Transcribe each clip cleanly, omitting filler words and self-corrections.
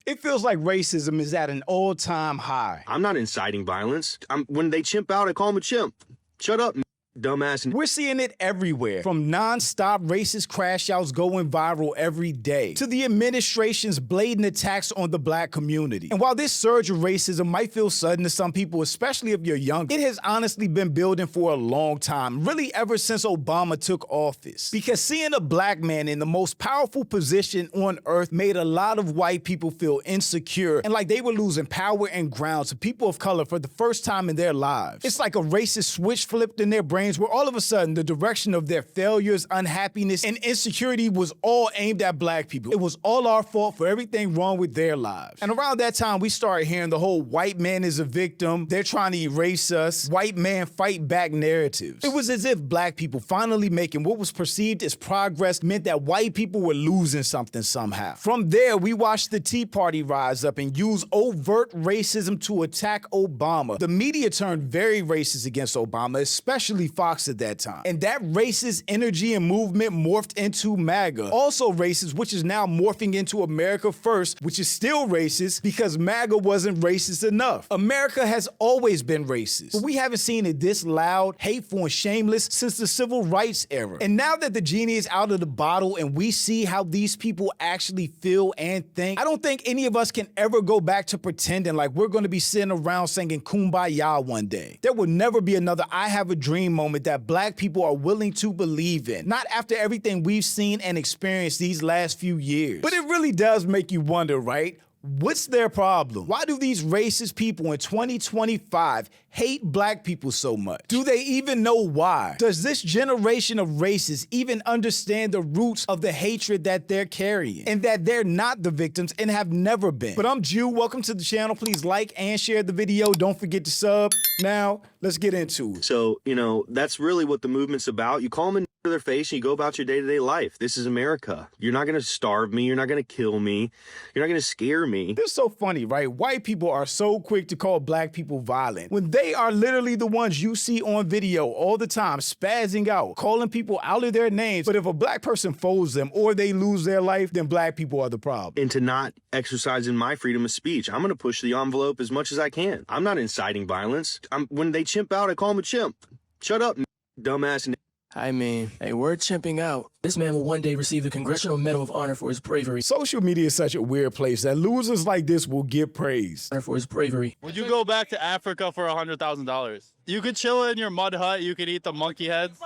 It feels like racism is at an all-time high. I'm not inciting violence. When they chimp out, I call them a chimp. Shut up, dumbass. We're seeing it everywhere, from non-stop racist crash outs going viral every day to the administration's blatant attacks on the black community. And while this surge of racism might feel sudden to some people, especially if you're young, it has honestly been building for a long time, really ever since Obama took office. Because seeing a black man in the most powerful position on earth made a lot of white people feel insecure and like they were losing power and ground to people of color for the first time in their lives. It's like a racist switch flipped in their brains where all of a sudden the direction of their failures, unhappiness, and insecurity was all aimed at black people. It was all our fault for everything wrong with their lives. And around that time, we started hearing the whole white man is a victim, they're trying to erase us, white man fight back narratives. It was as if black people finally making what was perceived as progress meant that white people were losing something somehow. From there, we watched the Tea Party rise up and use overt racism to attack Obama. The media turned very racist against Obama, especially Fox at that time. And that racist energy and movement morphed into MAGA. Also racist, which is now morphing into America First, which is still racist because MAGA wasn't racist enough. America has always been racist, but we haven't seen it this loud, hateful, and shameless since the civil rights era. And now that the genie is out of the bottle and we see how these people actually feel and think, I don't think any of us can ever go back to pretending like we're going to be sitting around singing Kumbaya one day. There will never be another I Have a Dream moment that black people are willing to believe in. Not after everything we've seen and experienced these last few years. But it really does make you wonder, right? What's their problem? Why do these racist people in 2025 hate black people so much? Do they even know why? Does this generation of racists even understand the roots of the hatred that they're carrying? And that they're not the victims and have never been. But I'm Jew, welcome to the channel. Please like and share the video. Don't forget to sub. Now, let's get into it. So, that's really what the movement's about. You call them to their face and you go about your day-to-day life. This is America. You're not going to starve me. You're not going to kill me. You're not going to scare me. This is so funny, right? White people are so quick to call black people violent when they are literally the ones you see on video all the time, spazzing out, calling people out of their names. But if a black person folds them or they lose their life, then black people are the problem. And to not exercising my freedom of speech, I'm going to push the envelope as much as I can. I'm not inciting violence. When they chimp out, I call them a chimp. Shut up, dumbass. I mean, hey, we're chimping out. This man will one day receive the Congressional Medal of Honor for his bravery. Social media is such a weird place that losers like this will get praise. For his bravery. Would you go back to Africa for $100,000? You could chill in your mud hut. You could eat the monkey heads.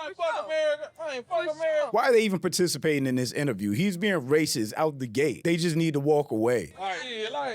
Why are they even participating in this interview? He's being racist out the gate. They just need to walk away.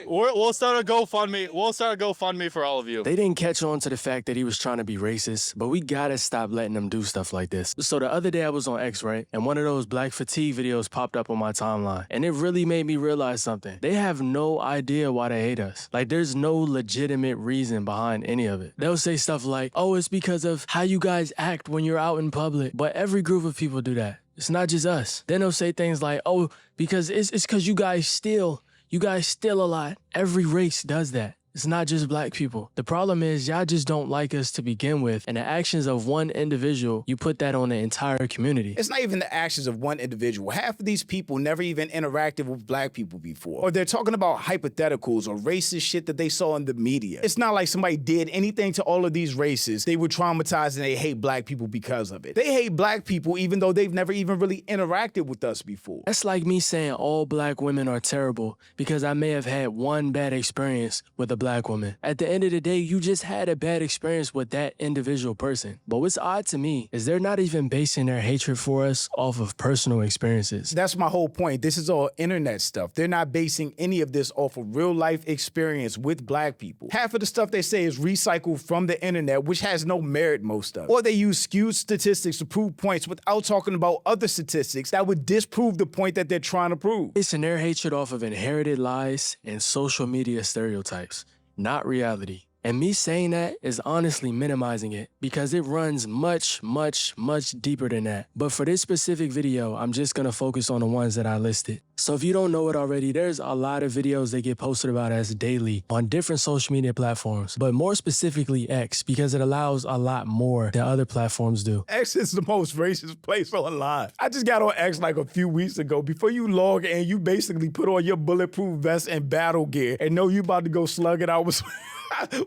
We'll start a GoFundMe. We'll start a GoFundMe for all of you. They didn't catch on to the fact that he was trying to be racist, but we gotta stop letting them do stuff like this. So the other day I was on X, right? And one of those black fatigue videos popped up on my timeline. And it really made me realize something. They have no idea why they hate us. Like, there's no legitimate reason behind any of it. They'll say stuff like, oh, it's because of how you guys act when you're out in public. But every group of people do that. It's not just us. Then they'll say things like, oh, because it's because you guys steal a lot. Every race does that. It's not just black people. The problem is y'all just don't like us to begin with, and the actions of one individual, you put that on the entire community. It's not even the actions of one individual. Half of these people never even interacted with black people before. Or they're talking about hypotheticals or racist shit that they saw in the media. It's not like somebody did anything to all of these races. They were traumatized and they hate black people because of it. They hate black people even though they've never even really interacted with us before. That's like me saying all black women are terrible because I may have had one bad experience with a black woman. At the end of the day, you just had a bad experience with that individual person. But what's odd to me is they're not even basing their hatred for us off of personal experiences. That's my whole point. This is all internet stuff. They're not basing any of this off of real life experience with black people. Half of the stuff they say is recycled from the internet, which has no merit, most of it. Or they use skewed statistics to prove points without talking about other statistics that would disprove the point that they're trying to prove. Basing their hatred off of inherited lies and social media stereotypes, not reality. And me saying that is honestly minimizing it because it runs much, much, much deeper than that. But for this specific video, I'm just gonna focus on the ones that I listed. So if you don't know it already, there's a lot of videos that get posted about us daily on different social media platforms, but more specifically X, because it allows a lot more than other platforms do. X is the most racist place online. I just got on X like a few weeks ago. Before you log in, you basically put on your bulletproof vest and battle gear and know you about to go slug it out with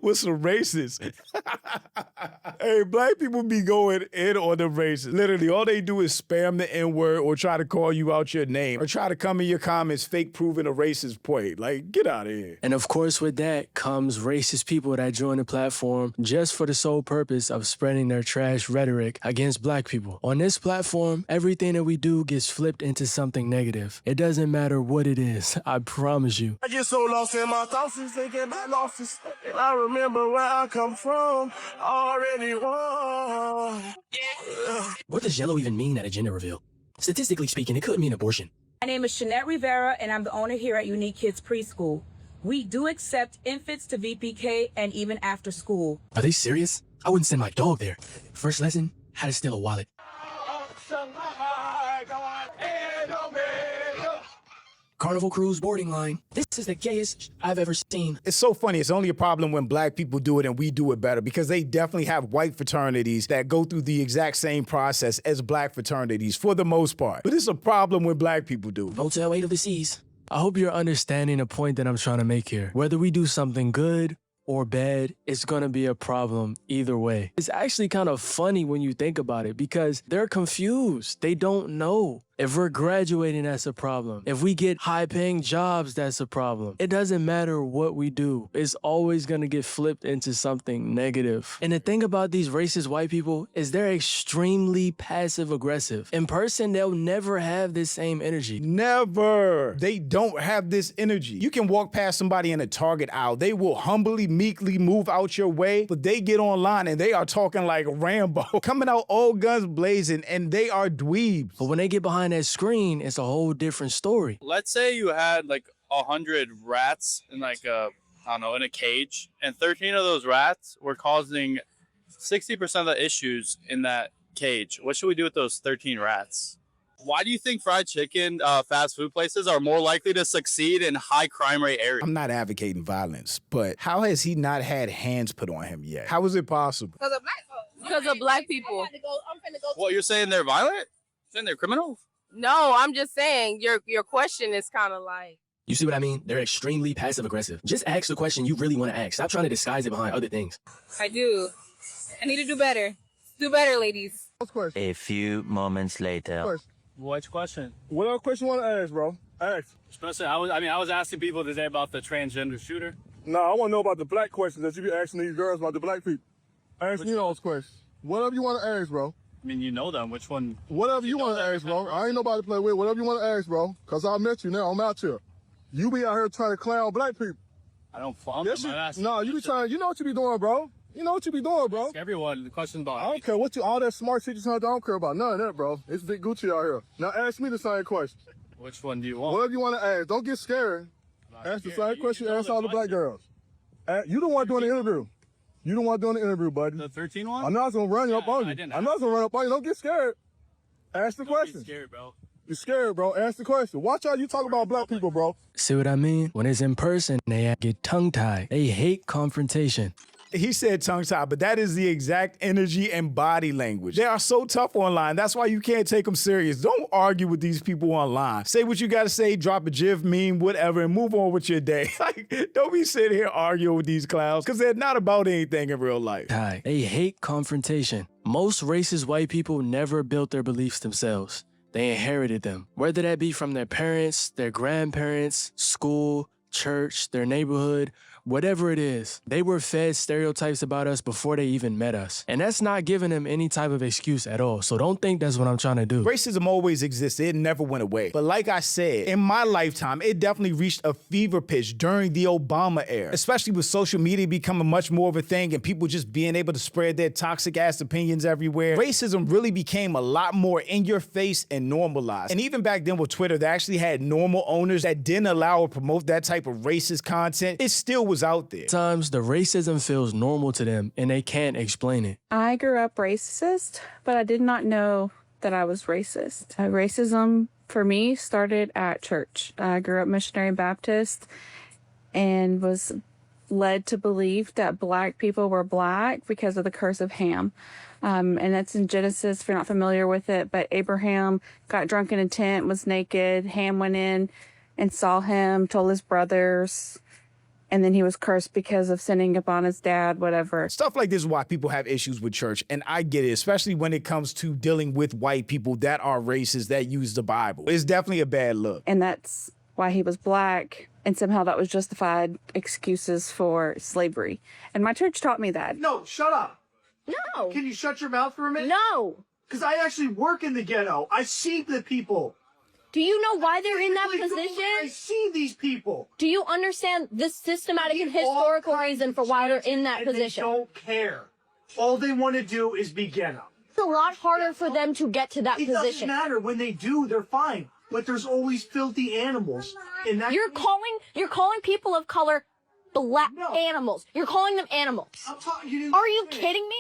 with some racists. Hey, black people be going in on the racists. Literally, all they do is spam the N-word or try to call you out your name or try to come in your comments fake proving a racist point. Like, get out of here. And of course, with that comes racist people that join the platform just for the sole purpose of spreading their trash rhetoric against black people. On this platform, everything that we do gets flipped into something negative. It doesn't matter what it is, I promise you. I get so lost in my thoughts and thinking about losses. I remember where I come from, already won. What does yellow even mean at a gender reveal? Statistically speaking, it could mean abortion. My name is Shanette Rivera, and I'm the owner here at Unique Kids Preschool. We do accept infants to VPK and even after school. Are they serious? I wouldn't send my dog there. First lesson, how to steal a wallet. Carnival Cruise boarding line. This is the gayest I've ever seen. It's so funny. It's only a problem when black people do it and we do it better because they definitely have white fraternities that go through the exact same process as black fraternities for the most part. But it's a problem when black people do it. Motel 8 of the Seas. I hope you're understanding the point that I'm trying to make here. Whether we do something good or bad, it's gonna be a problem either way. It's actually kind of funny when you think about it because they're confused. They don't know. If we're graduating, that's a problem. If we get high-paying jobs, that's a problem. It doesn't matter what we do. It's always gonna get flipped into something negative. And the thing about these racist white people is they're extremely passive-aggressive. In person, they'll never have this same energy. Never. They don't have this energy. You can walk past somebody in a Target aisle. They will humbly, meekly move out your way, but they get online and they are talking like Rambo, coming out all guns blazing, and they are dweebs. But when they get behind that screen, it's a whole different story. Let's say you had like 100 rats in like a, I don't know, in a cage, and 13 of those rats were causing 60% of the issues in that cage. What should we do with those 13 rats? Why do you think fried chicken fast food places are more likely to succeed in high crime rate areas? I'm not advocating violence, but how has he not had hands put on him yet? How is it possible? Because of black people. What, you're saying they're violent? You're saying they're criminals? No, I'm just saying your question is kind of like. You see what I mean? They're extremely passive-aggressive. Just ask the question you really want to ask. Stop trying to disguise it behind other things. I do. I need to do better. Do better, ladies. A few moments later. Which question? What other question you want to ask, bro? Ask. Especially, I was asking people today about the transgender shooter. No, I want to know about the black questions that you be asking these girls about the black people. Ask me those questions. Whatever you want to ask, bro. I mean, you know them. Which one? Whatever you want to ask, bro. I ain't nobody to play with. Whatever you want to ask, bro. Because I met you now. I'm out here. You be out here trying to clown black people. I don't fall. Yes, no, you be trying. You know what you be doing, bro. You know what you be doing, bro. Ask everyone the question about. I don't care what you, all that smart shit you trying to do. I don't care about none of that, bro. It's Big Gucci out here. Now ask me the same question. Which one do you want? Whatever you want to ask. Don't get scared. Ask the same question you ask all the black girls. You the one doing the interview. You the one doing the interview, buddy. The 13 one? I'm not gonna run you up on you. I'm not gonna run up on you. Don't get scared. Ask the question. Scared, bro. You're scared, bro. Ask the question. Watch how you talk about black people, bro. See what I mean? When it's in person, they get tongue-tied. They hate confrontation. He said tongue-tied, but that is the exact energy and body language. They are so tough online. That's why you can't take them serious. Don't argue with these people online. Say what you got to say, drop a GIF, meme, whatever, and move on with your day. Like, don't be sitting here arguing with these clowns because they're not about anything in real life. They hate confrontation. Most racist white people never built their beliefs themselves. They inherited them, whether that be from their parents, their grandparents, school, church, their neighborhood, whatever it is. They were fed stereotypes about us before they even met us. And that's not giving them any type of excuse at all. So don't think that's what I'm trying to do. Racism always existed. It never went away. But like I said, in my lifetime, it definitely reached a fever pitch during the Obama era, especially with social media becoming much more of a thing and people just being able to spread their toxic ass opinions everywhere. Racism really became a lot more in your face and normalized. And even back then with Twitter, they actually had normal owners that didn't allow or promote that type of racist content. It still was out there. Sometimes the racism feels normal to them and they can't explain it. I grew up racist, but I did not know that I was racist. Racism for me, started at church. I grew up missionary Baptist and was led to believe that black people were black because of the curse of Ham. And that's in Genesis, if you're not familiar with it. But Abraham got drunk in a tent, was naked. Ham went in and saw him, told his brothers, and then he was cursed because of sinning upon his dad, whatever. Stuff like this is why people have issues with church, and I get it, especially when it comes to dealing with white people that are racist, that use the Bible. It's definitely a bad look. And that's why he was black, and somehow that was justified excuses for slavery. And my church taught me that. No, shut up. No. Can you shut your mouth for a minute? No. Because I actually work in the ghetto. I see the people. Do you know why they're in that I position? see these people. Do you understand the systematic They and historical all reason for why they're in that and position? They don't care. All they want to do is be ghetto. It's a lot harder for them to get to that It doesn't position. matter. When they do, they're fine. But there's always filthy animals. And that You're calling people of color black animals. You're calling them animals. I'm talking. Are you kidding me?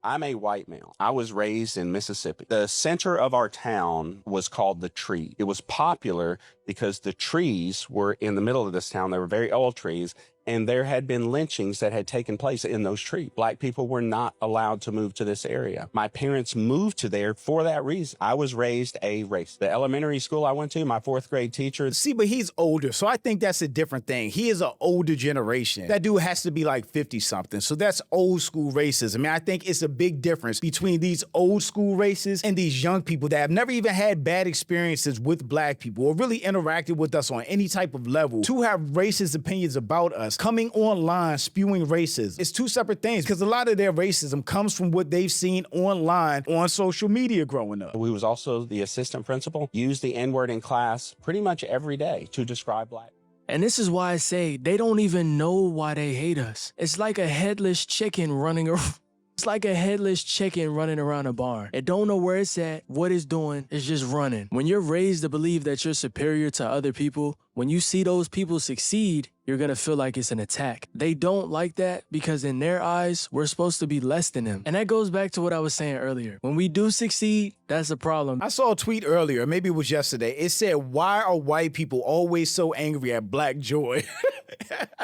I'm a white male. I was raised in Mississippi. The center of our town was called the Tree. It was popular because the trees were in the middle of this town. They were very old trees, and there had been lynchings that had taken place in those trees. Black people were not allowed to move to this area. My parents moved to there for that reason. I was raised a racist. The elementary school I went to, my 4th grade teacher. See, but he's older, so I think that's a different thing. He is an older generation. That dude has to be like 50-something, so that's old school racism. I mean, I think it's a big difference between these old school racists and these young people that have never even had bad experiences with black people or really interacted with us on any type of level to have racist opinions about us. Coming online spewing racism. It's two separate things because a lot of their racism comes from what they've seen online on social media growing up. We was also the assistant principal, used the N-word in class pretty much every day to describe black. And this is why I say they don't even know why they hate us. It's like a headless chicken running around. It's like a headless chicken running around a barn. It don't know where it's at, what it's doing, it's just running. When you're raised to believe that you're superior to other people, when you see those people succeed, you're gonna feel like it's an attack. They don't like that because in their eyes, we're supposed to be less than them. And that goes back to what I was saying earlier. When we do succeed, that's a problem. I saw a tweet earlier, maybe it was yesterday. It said, why are white people always so angry at black joy?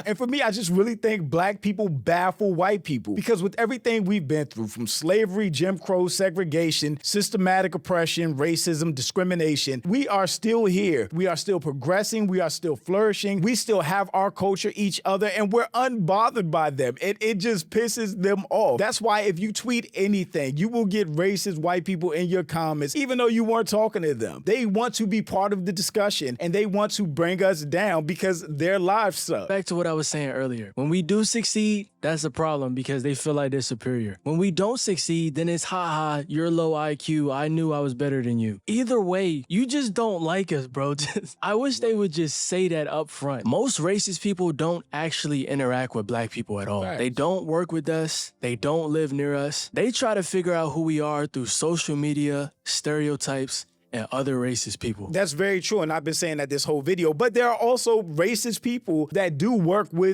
And for me, I just really think black people baffle white people because with everything we've been through, from slavery, Jim Crow, segregation, systematic oppression, racism, discrimination, we are still here. We are still progressing. We are still flourishing. We still have our culture, each other, and we're unbothered by them. It just pisses them off. That's why if you tweet anything, you will get racist white people in your comments, even though you weren't talking to them. They want to be part of the discussion and they want to bring us down because their lives suck. Back to what I was saying earlier. When we do succeed, that's a problem because they feel like they're superior. When we don't succeed, then it's haha, you're low IQ. I knew I was better than you. Either way, you just don't like us, bro. I wish they would just say that up front. Most racist people don't actually interact with black people at all. Right. They don't work with us. They don't live near us. They try to figure out who we are through social media, stereotypes, and other racist people. That's very true, and I've been saying that this whole video, but there are also racist people that do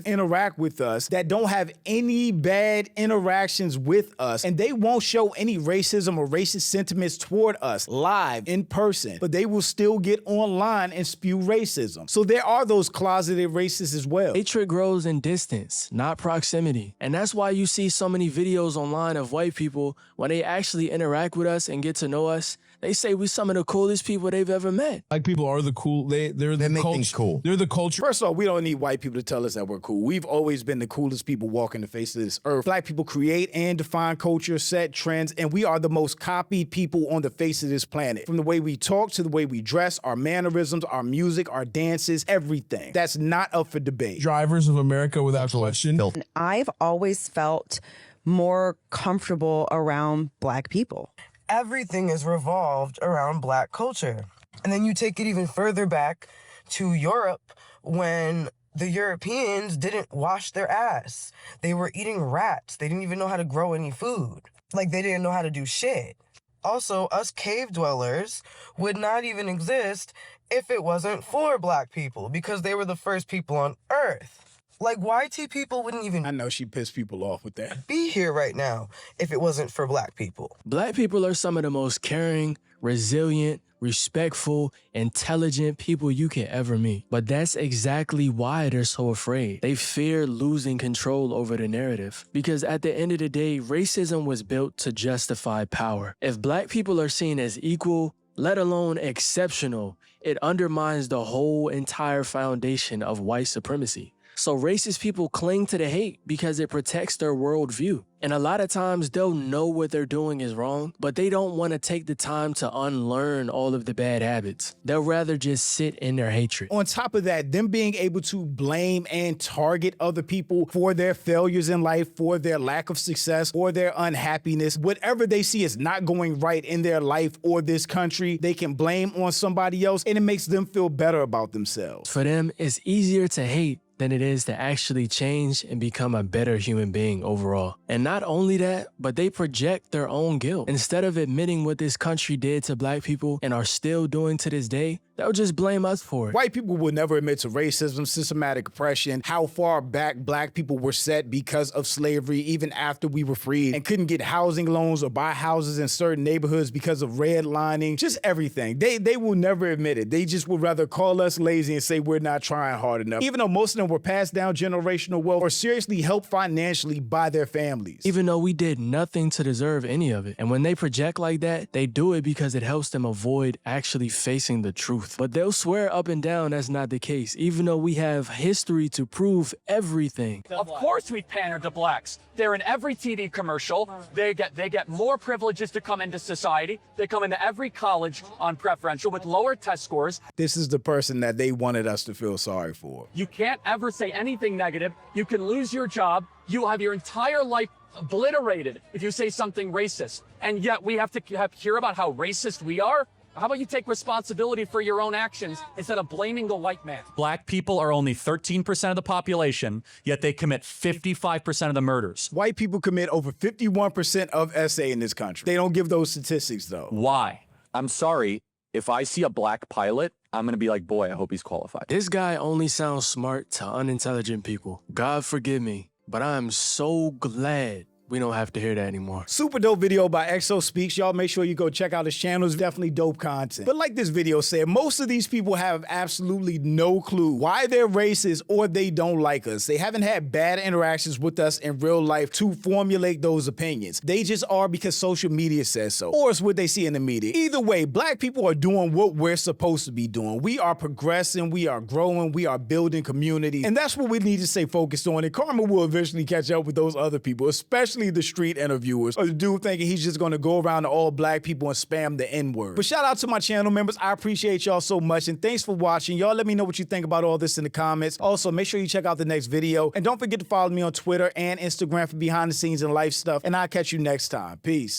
interact with us, that don't have any bad interactions with us, and they won't show any racism or racist sentiments toward us live, in person, but they will still get online and spew racism. So there are those closeted racists as well. Hatred grows in distance, not proximity. And that's why you see so many videos online of white people, when they actually interact with us and get to know us, they say we're some of the coolest people they've ever met. Black people are the cool. They're the make culture. things cool. They're the culture. First of all, we don't need white people to tell us that we're cool. We've always been the coolest people walking the face of this earth. Black people create and define culture, set trends, and we are the most copied people on the face of this planet. From the way we talk to the way we dress, our mannerisms, our music, our dances, everything. That's not up for debate. Drivers of America without question. I've always felt more comfortable around black people. Everything is revolved around black culture. And then you take it even further back to Europe when the Europeans didn't wash their ass. They were eating rats. They didn't even know how to grow any food. Like, they didn't know how to do shit. Also, us cave dwellers would not even exist if it wasn't for black people because they were the first people on Earth. Like, YT people wouldn't even I know she pissed people off with that. be here right now if it wasn't for black people. Black people are some of the most caring, resilient, respectful, intelligent people you can ever meet. But that's exactly why they're so afraid. They fear losing control over the narrative. Because at the end of the day, racism was built to justify power. If black people are seen as equal, let alone exceptional, it undermines the whole entire foundation of white supremacy. So racist people cling to the hate because it protects their worldview. And a lot of times they'll know what they're doing is wrong, but they don't want to take the time to unlearn all of the bad habits. They'll rather just sit in their hatred. On top of that, them being able to blame and target other people for their failures in life, for their lack of success, or their unhappiness, whatever they see is not going right in their life or this country, they can blame on somebody else, and it makes them feel better about themselves. For them, it's easier to hate than it is to actually change and become a better human being overall. And not only that, but they project their own guilt. Instead of admitting what this country did to black people and are still doing to this day, they'll just blame us for it. White people will never admit to racism, systematic oppression, how far back black people were set because of slavery, even after we were freed, and couldn't get housing loans or buy houses in certain neighborhoods because of redlining, just everything. They will never admit it. They just would rather call us lazy and say we're not trying hard enough, even though most of them were passed down generational wealth or seriously helped financially by their families. Even though we did nothing to deserve any of it. And when they project like that, they do it because it helps them avoid actually facing the truth. But they'll swear up and down that's not the case, even though we have history to prove everything. Of course we pander to blacks. They're in every TV commercial. They get more privileges to come into society. They come into every college on preferential with lower test scores. This is the person that they wanted us to feel sorry for. You can't ever say anything negative. You can lose your job. You have your entire life obliterated if you say something racist. And yet we have to hear about how racist we are. How about you take responsibility for your own actions instead of blaming the white man? Black people are only 13% of the population, yet they commit 55% of the murders. White people commit over 51% of SA in this country. They don't give those statistics, though. Why? I'm sorry. If I see a black pilot, I'm going to be like, boy, I hope he's qualified. This guy only sounds smart to unintelligent people. God forgive me, but I'm so glad we don't have to hear that anymore. Super dope video by Exo Speaks. Y'all make sure you go check out his channel. It's definitely dope content. But like this video said, most of these people have absolutely no clue why they're racist or they don't like us. They haven't had bad interactions with us in real life to formulate those opinions. They just are because social media says so, or it's what they see in the media. Either way, black people are doing what we're supposed to be doing. We are progressing, we are growing, we are building community, and that's what we need to stay focused on. And karma will eventually catch up with those other people, especially the street interviewers or the dude thinking he's just gonna go around to all black people and spam the N-word. But shout out to my channel members. I appreciate y'all so much, and thanks for watching. Y'all let me know what you think about all this in the comments. Also, make sure you check out the next video, and don't forget to follow me on Twitter and Instagram for behind the scenes and life stuff, and I'll catch you next time. Peace.